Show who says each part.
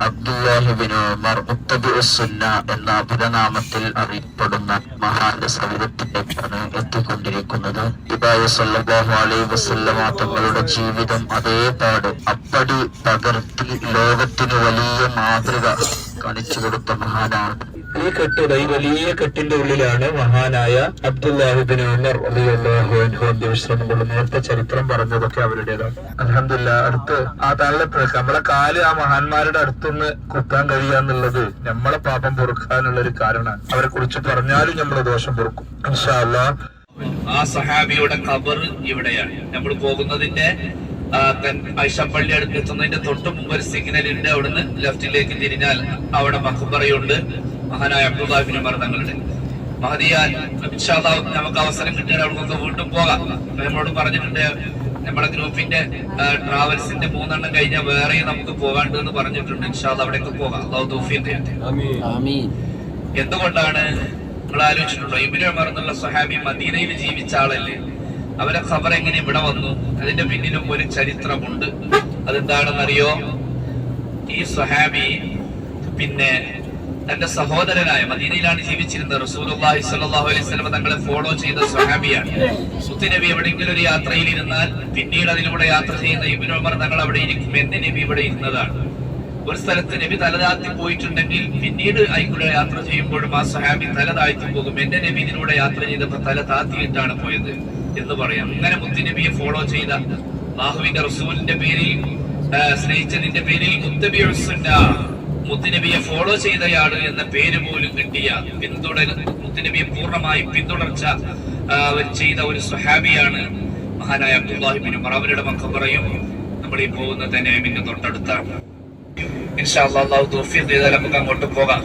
Speaker 1: അബ്ദുല്ലാഹിബ്നു ഉമർ മുത്തബിഉസ്സുന്ന എന്ന അഭിനാമത്തിൽ അറിയപ്പെടുന്ന മഹാന്റെ സവിധത്തിലേക്കാണ് എത്തിക്കൊണ്ടിരിക്കുന്നത്. നബി സല്ലല്ലാഹു അലൈഹി വസല്ലമ തങ്ങളുടെ ജീവിതം അതേപാട് അപ്പടി പകർത്തി ലോകത്തിന് വലിയ മാതൃക കാണിച്ചു കൊടുത്ത മഹാനാണ്. ഈ വലിയ കെട്ടിന്റെ ഉള്ളിലാണ് മഹാനായ അബ്ദുല്ലാഹിബ്നു ഉമർ റളിയല്ലാഹു അൻഹുവിന്റെ വിശ്രമം കൊണ്ട് നേരത്തെ ചരിത്രം പറഞ്ഞതൊക്കെ അവരുടേതാണ്. അൽഹംദുലില്ലാഹ് അടുത്ത് ആ തള്ളപ്പോഴൊക്കെ നമ്മളെ കാല് ആ മഹാന്മാരുടെ അടുത്തൊന്ന് കുത്താൻ കഴിയാന്നുള്ളത് നമ്മളെ പാപം പൊറുക്കാനുള്ള ഒരു കാരണമാണ്. അവരെ കുറിച്ച് പറഞ്ഞാലും നമ്മളെ ദോഷം പൊറുക്കും ഇൻഷാ അല്ലാഹ്.
Speaker 2: ആ സഹാബിയുടെ ഖബർ ഇവിടെയാണ്. നമ്മൾ പോകുന്നതിന്റെ ഐഷപ്പള്ളി അടുത്ത് എത്തുന്നതിന്റെ തൊട്ട് മുമ്പ് ഒരു സിഗ്നലിന്റെ അവിടുന്ന് ലെഫ്റ്റിലേക്ക് തിരിഞ്ഞാൽ അവിടെ മഖബറയുണ്ട്. മഹാനായ അബ്ദുല്ലാഹിബ്നു ഉമർ തങ്ങളുടെ മഹദിയാൽ ഇൻഷാ അല്ലാഹ് നമുക്ക് അവസരം കിട്ടിയാൽ അവിടേക്കൊക്കെ വീണ്ടും പോകാം. നമ്മളോട് പറഞ്ഞിട്ടുണ്ട് നമ്മുടെ ഗ്രൂപ്പിന്റെ ട്രാവൽസിന്റെ 3 എണ്ണം കഴിഞ്ഞാൽ വേറെയും നമുക്ക് പോകാണ്ട് എന്ന് പറഞ്ഞിട്ടുണ്ട്. ഇൻഷാ അല്ലാഹ് അവിടേക്ക് പോകാം. അല്ലാഹു തൗഫീഖ് ചെയ്യട്ടെ. എന്തുകൊണ്ടാണ് നിങ്ങൾ ആലോചിച്ചിട്ടുണ്ടോ? ഇബ്നു ഉമർ എന്നുള്ള സ്വഹാബി മദീനയിൽ ജീവിച്ച ആളല്ലേ. അവരെ ഖബർ എങ്ങനെ ഇവിടെ വന്നു? അതിന്റെ പിന്നിലും ഒരു ചരിത്രമുണ്ട്. അതെന്താണെന്നറിയോ? ഈ സ്വഹാബി പിന്നെ തന്റെ സഹോദരനായ മദീനയിലാണ് ജീവിച്ചിരുന്നത് റസൂലുള്ളാഹി സ്വല്ലല്ലാഹു അലൈഹി വസല്ലം തങ്ങളെ ഫോളോ ചെയ്ത സ്വഹാബിയാണ്. നബി എവിടെയെങ്കിലും ഒരു യാത്രയിൽ ഇരുന്നാൽ പിന്നീട് അതിലൂടെ യാത്ര ചെയ്യുന്ന ഇബ്നു ഉമർ തങ്ങൾ അവിടെ ഇരിക്കും. എന്റെ നബി ഇവിടെ ഇരുന്നതാണ്. ഒരു സ്ഥലത്ത് നബി തലതാഴ്ത്തി പോയിട്ടുണ്ടെങ്കിൽ പിന്നീട് അതിലൂടെ യാത്ര ചെയ്യുമ്പോഴും ആ സ്വഹാബി തല താഴ്ത്തി പോകും. എന്റെ നബി ഇതിലൂടെ യാത്ര ചെയ്തപ്പോൾ തല താഴ്ത്തിയിട്ടാണ് പോയത് എന്ന് പറയാം. ഇങ്ങനെ മുത്തുനബിയെ ഫോളോ ചെയ്ത അല്ലാഹുവിന്റെ റസൂലിന്റെ പേരിൽ സ്നേഹിച്ചതിന്റെ പേരിൽ മുത്തുനബിയെ ഫോളോ ചെയ്തയാള് എന്ന പേര് പോലും കിട്ടിയ മുത്തുനബിയെ പൂർണ്ണമായി പിന്തുടർച്ച ചെയ്ത ഒരു സ്വഹാബിയാണ് മഹാനായ അബ്ദുല്ലാഹിബ്നു ഉമർ. അവരുടെ മഖബറയും നമ്മൾ ഈ പോകുന്ന തനഈമിന്റെ തൊട്ടടുത്താണ്. ഇൻഷാ അല്ലാഹ് അല്ലാഹു തൗഫീഖ് ചെയ്താൽ നമുക്ക് അങ്ങോട്ട് പോകാം.